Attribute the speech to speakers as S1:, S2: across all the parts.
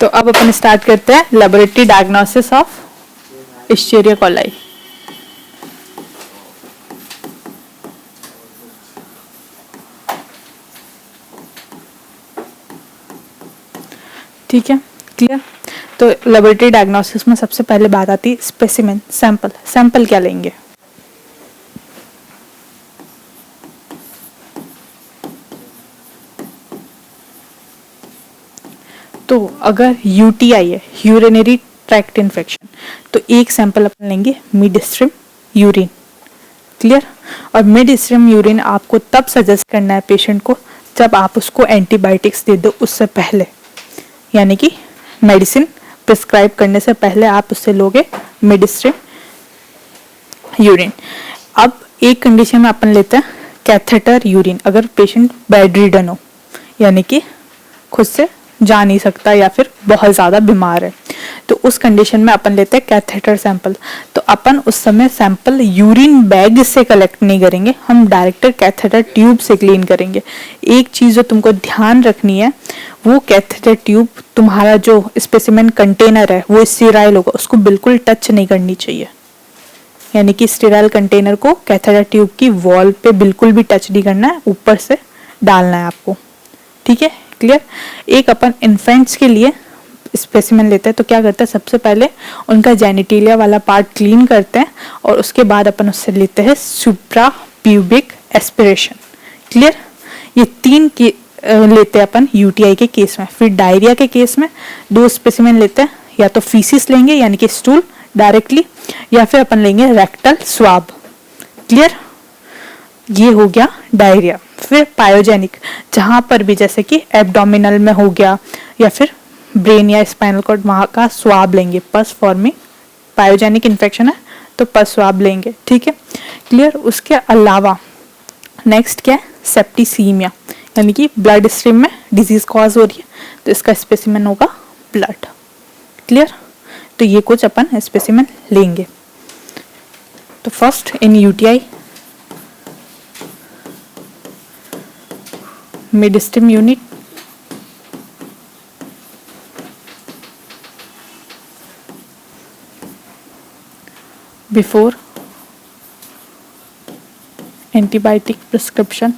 S1: तो अब अपन स्टार्ट करते हैं लेबोरेटरी डायग्नोसिस ऑफ इस्चेरिया कोलाई। ठीक है, क्लियर। तो लेबोरेटरी डायग्नोसिस में सबसे पहले बात आती है स्पेसिमेन, सैंपल। सैंपल क्या लेंगे? तो अगर यूटीआई है, यूरिनरी ट्रैक्ट इन्फेक्शन, तो एक सैंपल अपन लेंगे मिड स्ट्रीम यूरिन, क्लियर। और मिड स्ट्रीम यूरिन आपको तब सजेस्ट करना है पेशेंट को जब आप उसको एंटीबायोटिक्स दे दो उससे पहले, यानी कि मेडिसिन प्रिस्क्राइब करने से पहले आप उससे लोगे मिड स्ट्रीम यूरिन। अब एक कंडीशन में अपन लेते हैं कैथेटर यूरिन, अगर पेशेंट बेड रिडन हो, यानी कि खुद से जा नहीं सकता या फिर बहुत ज़्यादा बीमार है, तो उस कंडीशन में अपन लेते हैं कैथेटर सैंपल। तो अपन उस समय सैंपल यूरिन बैग से कलेक्ट नहीं करेंगे, हम डायरेक्ट कैथेटर ट्यूब से क्लीन करेंगे। एक चीज़ जो तुमको ध्यान रखनी है, वो कैथेटर ट्यूब, तुम्हारा जो स्पेसिमेन कंटेनर है वो स्टेराइल होगा, उसको बिल्कुल टच नहीं करनी चाहिए। यानी कि स्टेराइल कंटेनर को कैथेटर ट्यूब की वॉल पे बिल्कुल भी टच नहीं करना है, ऊपर से डालना है आपको। ठीक है, क्लियर। एक अपन इन्फेंट्स के लिए स्पेसिमेन लेते हैं, तो क्या करते हैं, सबसे पहले उनका जेनिटेलिया वाला पार्ट क्लीन करते हैं और उसके बाद अपन उससे लेते हैं सुप्रा प्यूबिक एस्पिरेशन, क्लियर। ये तीन के लेते हैं अपन यूटीआई के केस में। फिर डायरिया के केस में दो स्पेसिमेन लेते हैं, या तो फीसिस लेंगे यानी कि स्टूल डायरेक्टली, या फिर अपन लेंगे रेक्टल स्वाब, क्लियर। ये हो गया डायरिया। फिर पायोजेनिक, जहां पर भी जैसे कि एब्डोमिनल में हो गया या फिर ब्रेन या स्पाइनल कॉर्ड, वहां का स्वाब लेंगे, पस फॉर्मिंग पायोजेनिक इन्फेक्शन है तो पस स्वाब लेंगे, ठीक है, क्लियर। उसके अलावा नेक्स्ट क्या है, सेप्टिसीमिया, यानी कि ब्लड स्ट्रीम में डिजीज कॉज हो रही है, तो इसका स्पेसिमेन होगा ब्लड, क्लियर। तो ये कुछ अपन स्पेसिमेन लेंगे। तो first in UTI mid-stem unit, before antibiotic prescription,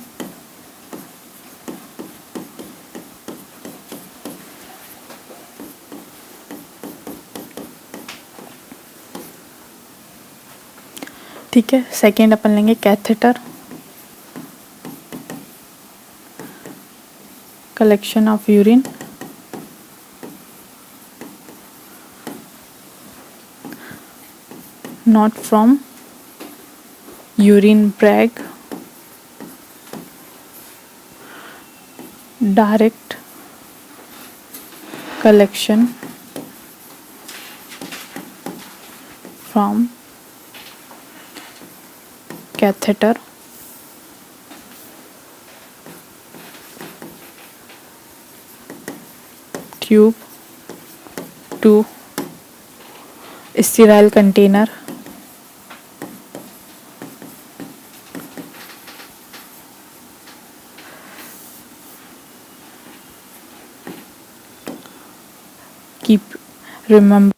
S1: ठीक है। सेकेंड अपन लेंगे catheter, collection of urine, not from urine bag, direct collection from catheter tube to sterile container, keep, remember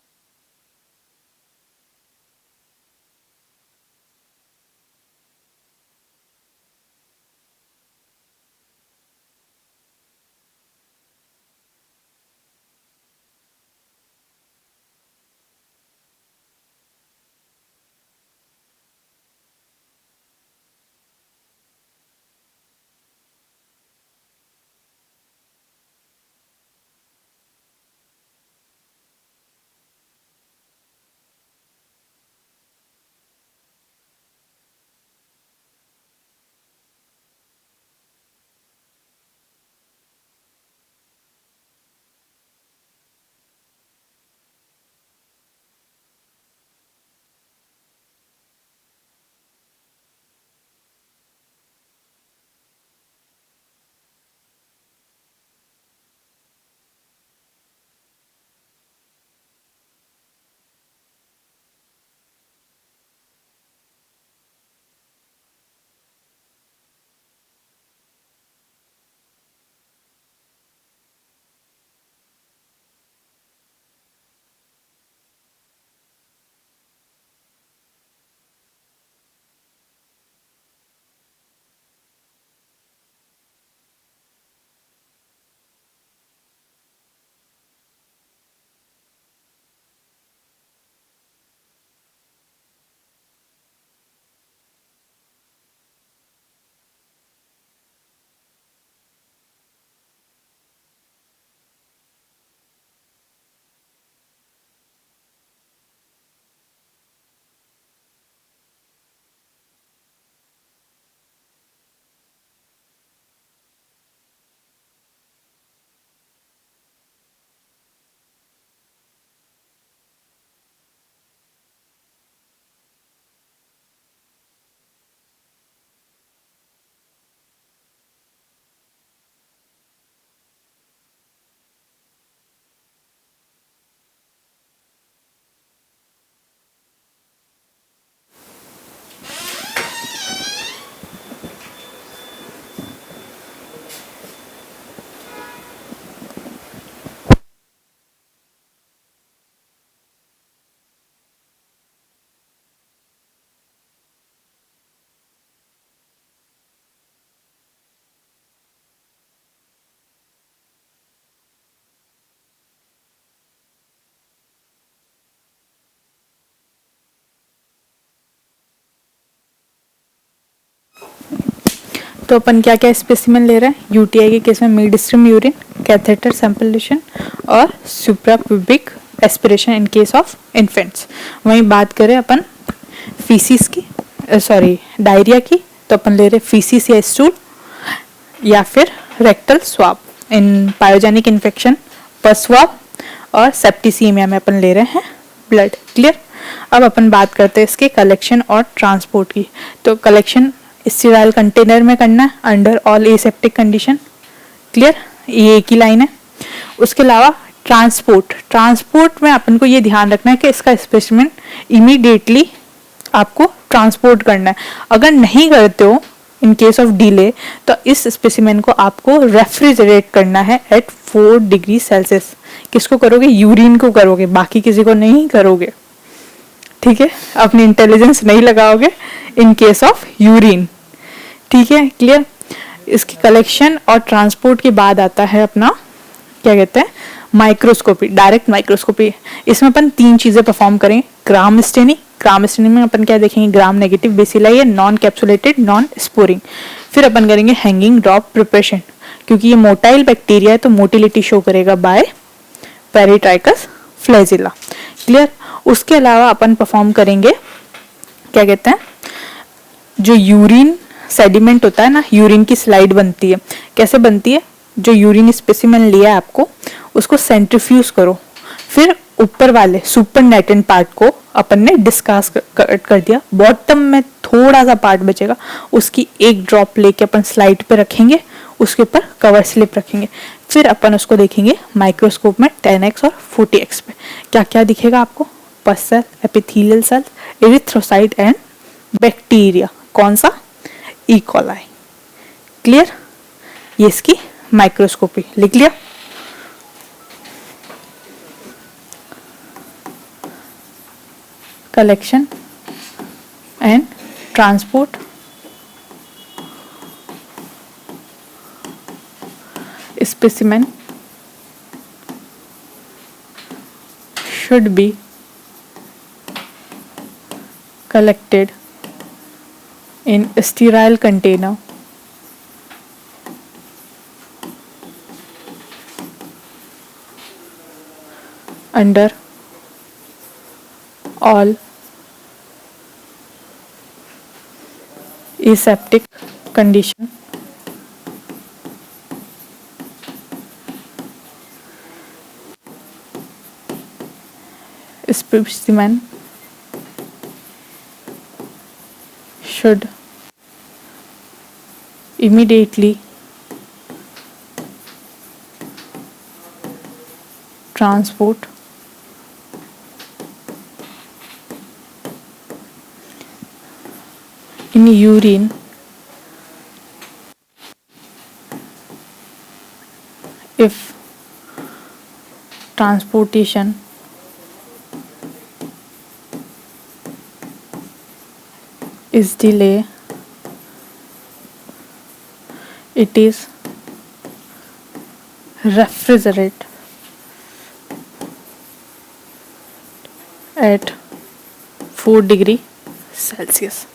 S1: तो अपन क्या क्या स्पेसिमेन ले रहे हैं यूटीआई के केस में, मिड स्ट्रीम यूरिन, कैथेटर सैंपलेशन और suprapubic aspiration in case of infants. वहीं बात करें अपन फीसिस की, सॉरी डायरिया की, तो अपन ले रहे फीसिस या स्टूल या फिर रेक्टल स्वाब। इन पायोजेनिक इन्फेक्शन पस स्वाब और सेप्टिसीमिया में अपन ले रहे हैं ब्लड। क्लियर। अब अपन बात करते हैं इसके कलेक्शन और ट्रांसपोर्ट की। तो कलेक्शन स्टीराइल कंटेनर में करना है under all aseptic condition. Clear, ये एक ही लाइन है। उसके अलावा ट्रांसपोर्ट में अपन को ये ध्यान रखना है कि इसका स्पेसिमेन इमीडिएटली आपको ट्रांसपोर्ट करना है। अगर नहीं करते हो इन केस ऑफ डिले तो इस स्पेसिमेन को आपको रेफ्रिजरेट करना है एट 4 डिग्री सेल्सियस। किसको करोगे? यूरिन को करोगे, बाकी किसी को नहीं करोगे। ठीक है, अपनी इंटेलिजेंस नहीं लगाओगे इन केस ऑफ यूरिन। ठीक है, क्लियर। इसकी कलेक्शन और ट्रांसपोर्ट के बाद आता है अपना क्या कहते हैं माइक्रोस्कोपी, डायरेक्ट माइक्रोस्कोपी। इसमें अपन 3 चीजें परफॉर्म करेंगे। ग्राम स्टेनी में अपन क्या देखेंगे, ग्राम नेगेटिव बेसिलाई है, नॉन कैप्सुलेटेड, नॉन स्पोरिंग। फिर अपन करेंगे हैंगिंग ड्रॉप प्रिपरेशन, क्योंकि ये मोटाइल बैक्टीरिया है तो मोटिलिटी शो करेगा बाय पेरिट्राइकस फ्लैजिला। क्लियर। उसके अलावा अपन परफॉर्म करेंगे क्या कहते हैं, जो यूरिन सेडिमेंट होता है ना, यूरिन की स्लाइड बनती है। कैसे बनती है? जो यूरिन स्पेसिमेन लिया है आपको उसको सेंट्रीफ्यूज करो, फिर ऊपर वाले सुपरनेटेंट पार्ट को अपन ने डिस्कास कर दिया, बॉटम में थोड़ा सा पार्ट बचेगा, उसकी एक ड्रॉप लेके अपन स्लाइड पे रखेंगे, उसके ऊपर कवर स्लिप रखेंगे, फिर अपन उसको देखेंगे माइक्रोस्कोप में 10x और 40x पे। क्या क्या दिखेगा आपको? Pus cell, epithelial cell, erythrocyte and bacteria. कौन सा? E coli. क्लियर। ये इसकी माइक्रोस्कोपी लिख लिया। Collection and transport, specimen should be collected in a sterile container under all aseptic condition specimen should immediately transport in urine if transportation is delay, it is refrigerate at 4 degree Celsius.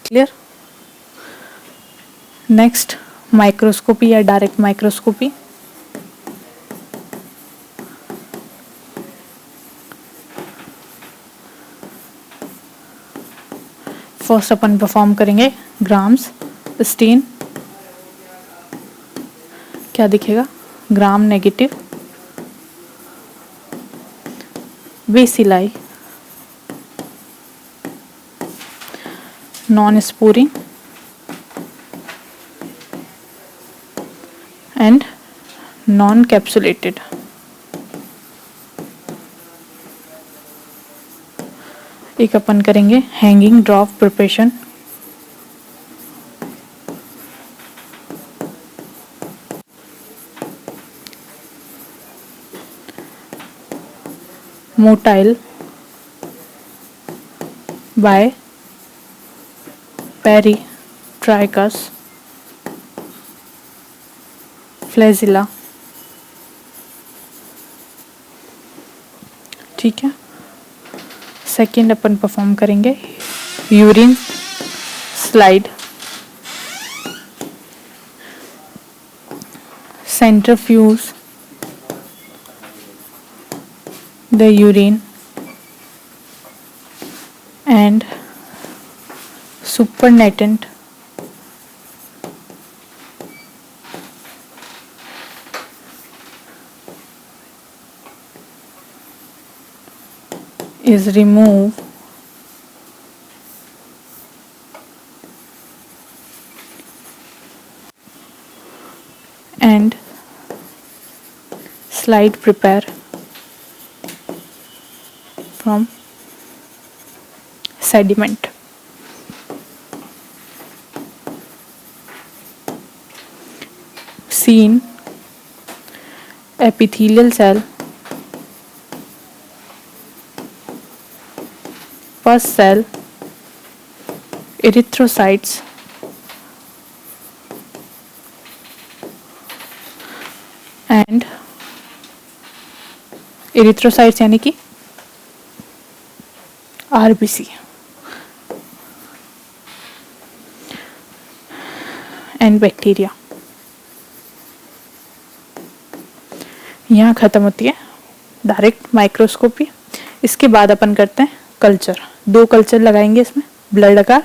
S1: Clear. Next, microscopy या direct microscopy. First अपन perform करेंगे Gram's stain. क्या दिखेगा? Gram negative bacilli, non sporing and non capsulated. एक अपन करेंगे hanging drop preparation. Motile by peritrichous flagella. ठीक है। सेकेंड अपन परफॉर्म करेंगे urine slide. centrifuge the urine and supernatant is removed and slide prepare from sediment. Seen epithelial cell, pus cell, erythrocytes, and erythrocytes यानी कि RBC and bacteria. यहाँ ख़त्म होती है डायरेक्ट माइक्रोस्कोपी। इसके बाद अपन करते हैं कल्चर। 2 कल्चर लगाएंगे इसमें, ब्लड अगार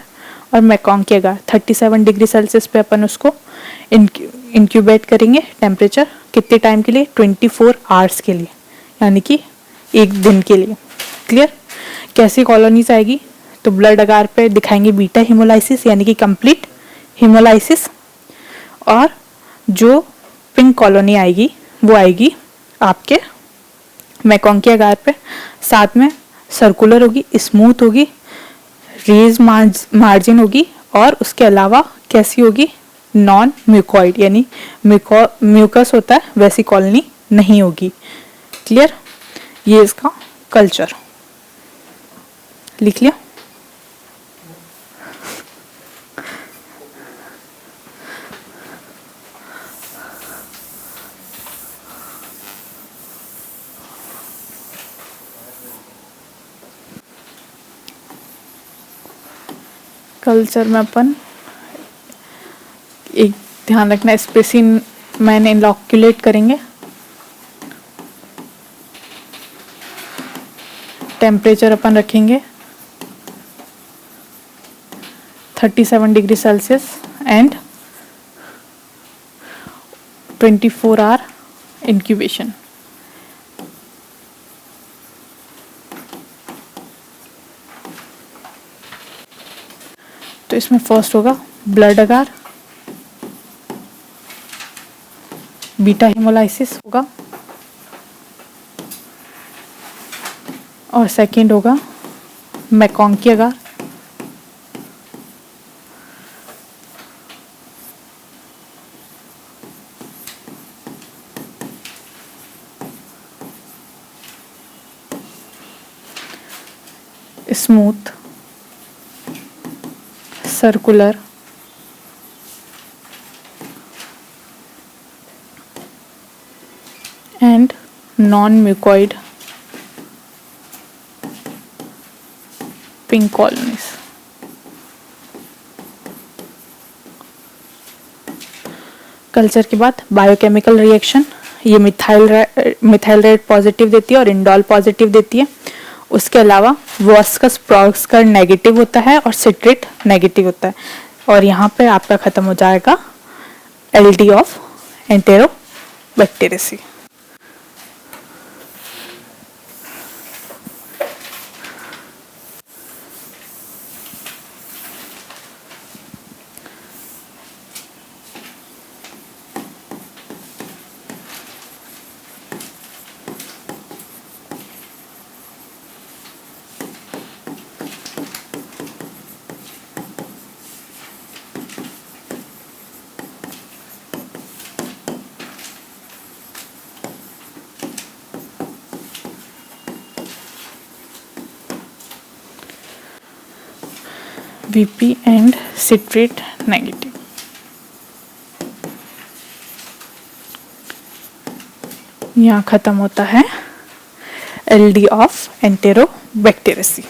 S1: और मैकॉन्की अगार। 37 डिग्री सेल्सियस पे अपन उसको इंक्यूबेट करेंगे। टेम्परेचर कितने टाइम के लिए? 24 आवर्स के लिए, यानी कि 1 दिन के लिए। क्लियर? कैसी कॉलोनीज आएगी? तो ब्लड अगार पे दिखाएंगे बीटा हीमोलाइसिस यानी कि कंप्लीट हीमोलाइसिस, और जो पिंक कॉलोनी आएगी वो आएगी आपके मैकॉन्की अगार पे। साथ में सर्कुलर होगी, स्मूथ होगी, रेज मार्जिन होगी, और उसके अलावा कैसी होगी? नॉन म्यूकॉइड, यानी म्यूकस होता है वैसी कॉलोनी नहीं होगी। क्लियर? ये इसका कल्चर लिख लिया। कल्चर में अपन एक ध्यान रखना, स्पेसिमेन इनॉक्यूलेट करेंगे। टेम्परेचर अपन रखेंगे 37 degree Celsius and 24 hour incubation. तो इसमें फर्स्ट होगा ब्लड अगार, बीटा हीमोलाइसिस होगा, और सेकंड होगा MacConkey agar, smooth, circular, and non-mucoid pink colonies. Culture के बाद बायोकेमिकल रिएक्शन, ये मिथाइल रेड पॉजिटिव देती है और इंडोल पॉजिटिव देती है। उसके अलावा वॉस्कस प्रोस्कर नेगेटिव होता है और सिट्रेट नेगेटिव होता है। और यहाँ पे आपका खत्म हो जाएगा LD of Enterobacteriaceae. VP and citrate negative। यहाँ खत्म होता है LD ऑफ एंटेरोबैक्टेरियसी।